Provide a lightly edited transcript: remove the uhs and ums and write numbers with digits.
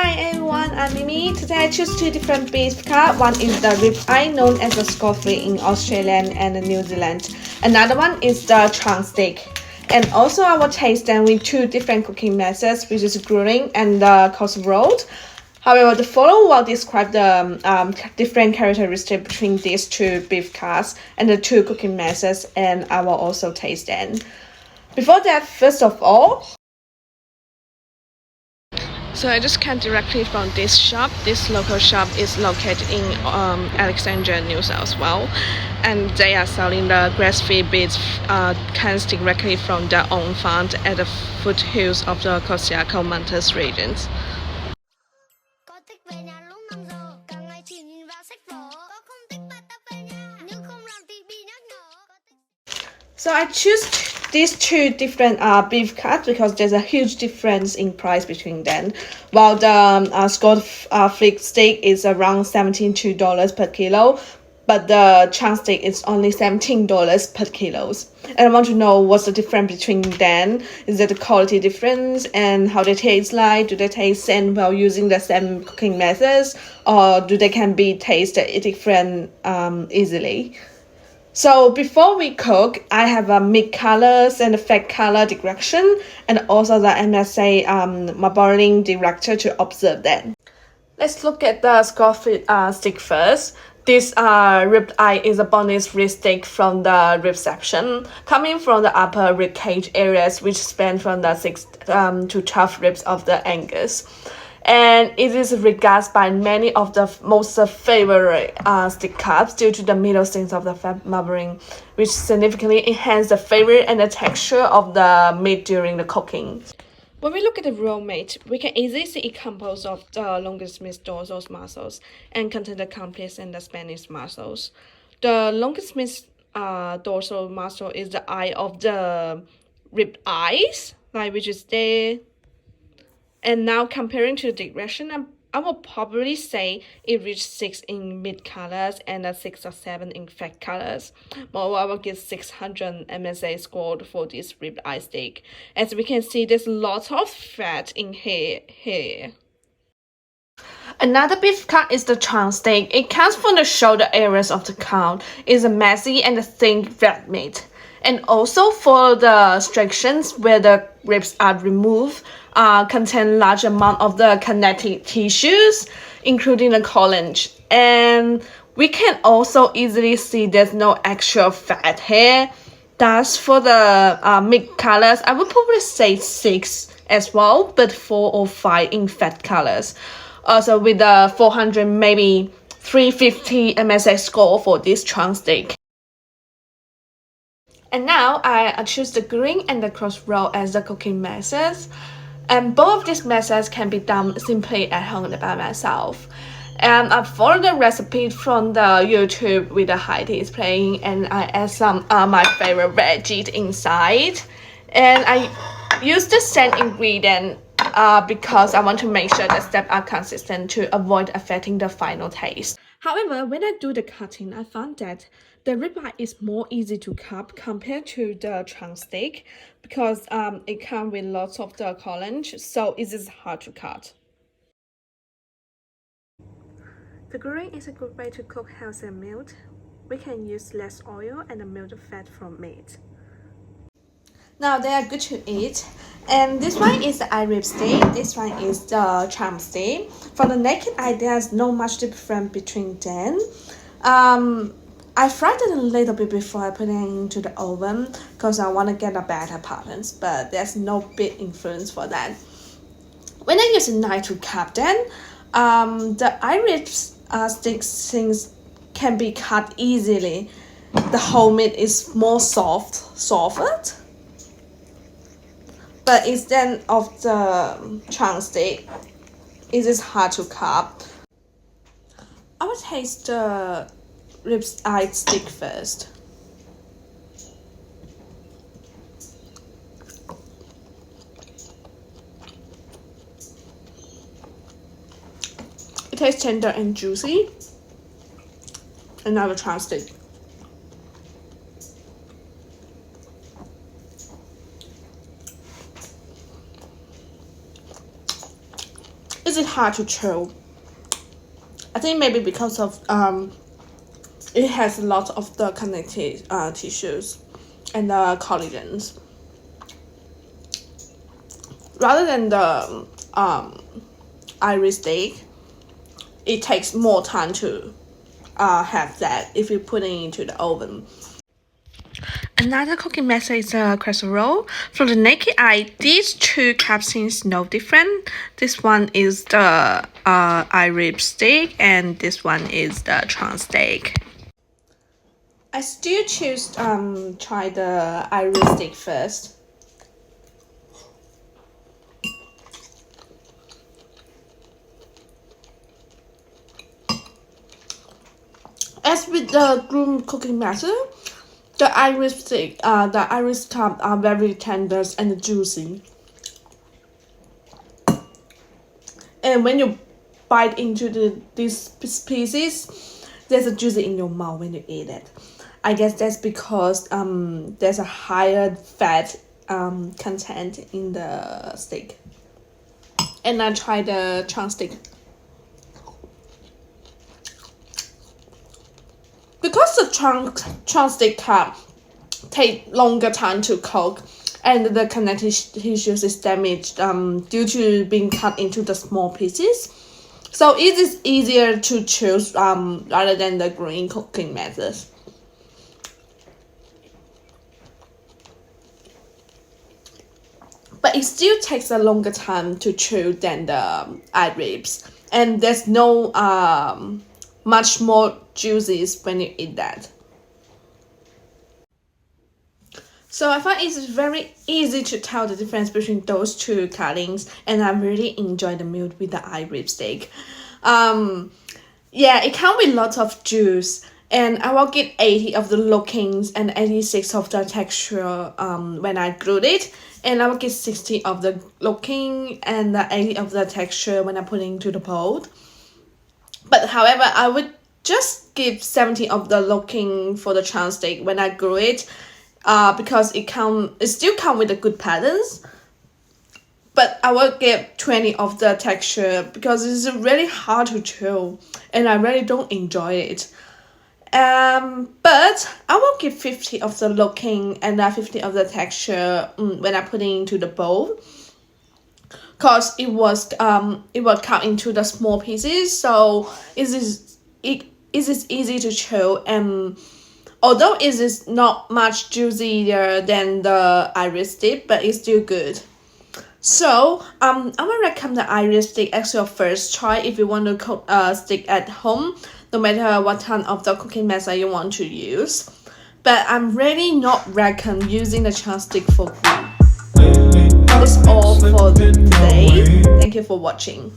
Hi everyone, I'm Mimi. Today I choose two different beef cuts. One is the ribeye known as the scofley in Australia and New Zealand. Another one is the trunk steak. And also I will taste them with two different cooking methods, which is grilling and the coarse rolled. However, the following will describe the different characteristics between these two beef cuts and the two cooking methods, and I will also taste them. Before that, first of all, so I just came directly from this shop. This local shop is located in Alexandria, New South Wales, and they are selling the grass-fed beef cans directly from their own farm at the foothills of the Coxiaco Mountains regions. So I choose these two different beef cuts because there's a huge difference in price between them. While the Scott flick steak is around $72 per kilo, but the chunk steak is only $17 per kilo. And I want to know what's the difference between them. Is it the quality difference and how they taste like? Do they taste same while using the same cooking methods, or do they can be tasted different easily? So before we cook, I have a mid colors and the fat color direction, and also the MSA my boiling director to observe that. Let's look at the Scotfish steak first. This rib eye is a boneless rib steak from the rib section, coming from the upper rib cage areas, which span from the 6 to 12 ribs of the Angus. And it is regarded by many of the most favorite steak cuts due to the middle things of the fat membrane, which significantly enhance the flavor and the texture of the meat during the cooking. When we look at the raw meat, we can easily see it composed of the longest meat dorsal muscles and contain the complex and the Spanish muscles. The longest meat dorsal muscle is the eye of the rib eyes, like which is there. And now comparing to the direction, I will probably say it reached 6 in mid colors and a 6 or 7 in fat colors. Moreover, I will give 600 MSA scored for this rib eye steak. As we can see, there's lots of fat in here. Another beef cut is the trunk steak. It comes from the shoulder areas of the cow. It's a messy and thin red meat. And also for the sections where the ribs are removed, contain large amount of the connective tissues, including the collagen. And we can also easily see there's no actual fat here. Thus, for the mid colors, I would probably say 6 as well, but 4 or 5 in fat colors. Also with the 400, maybe 350 MSA score for this trunk steak. And now I choose the green and the cross roll as the cooking methods. And both of these methods can be done simply at home by myself. And I follow the recipe from the YouTube with the high taste playing, and I add some my favorite veggies inside. And I use the same ingredient because I want to make sure the steps are consistent to avoid affecting the final taste. However, when I do the cutting, I found that the ribeye is more easy to cut compared to the trunk steak because it comes with lots of the collagen, so it is hard to cut. The grilling is a good way to cook healthy meat. We can use less oil and melt the fat from meat. Now they are good to eat. And this one is the eye rib steak. This one is the trunk steak. From the naked eye, there's no much difference between them. I fried it a little bit before I put it into the oven because I want to get a better appearance, but there's no big influence for that. When I use a knife to cut them, the eye rib steak things can be cut easily. The whole meat is more softer. But instead of the trunk steak, it is hard to cut. I will taste the rib eye steak first. It tastes tender and juicy. And now the trunk steak. is it hard to chew? I think maybe because of it has a lot of the connective tissues and the collagens. Rather than the Irish steak, it takes more time to have that if you put it into the oven. Another cooking method is a casserole. From the naked eye, these two cups seems no different. This one is the Irish steak, and this one is the trunk steak. I still choose try the Irish steak first. As with the grilled cooking method, the Irish steak, the Irish cup are very tender and juicy. And when you bite into these pieces, there's a juicy in your mouth when you eat it. I guess that's because there's a higher fat content in the steak. And I tried the trunk steak. Because the trunk steak cup take longer time to cook, and the connective tissues is damaged due to being cut into the small pieces, so it is easier to choose rather than the green cooking method. But it still takes a longer time to chew than the eye ribs, and there's no much more juices when you eat that. So I find it's very easy to tell the difference between those two cuttings, and I really enjoy the meal with the eye rib steak. Yeah, it comes with lots of juice, and I will get 80 of the lookings and 86 of the texture when I grilled it, and I will get 60 of the looking and the 80 of the texture when I put it into the bowl. But however, I would just give 70 of the looking for the trunk steak when I grill it, because it still come with the good patterns. But I will give 20 of the texture because it's really hard to chew, and I really don't enjoy it. But I will give 50 of the looking and 50 of the texture when I put it into the bowl. Cause it was cut into the small pieces, so it is easy to chew, and although it is not much juicier than the Irish steak, but it's still good. So I would recommend the Irish steak as your first try if you want to cook steak at home, no matter what kind of the cooking method you want to use. But I'm really not recommend using the trunk steak for grill. That's all for today. Thank you for watching.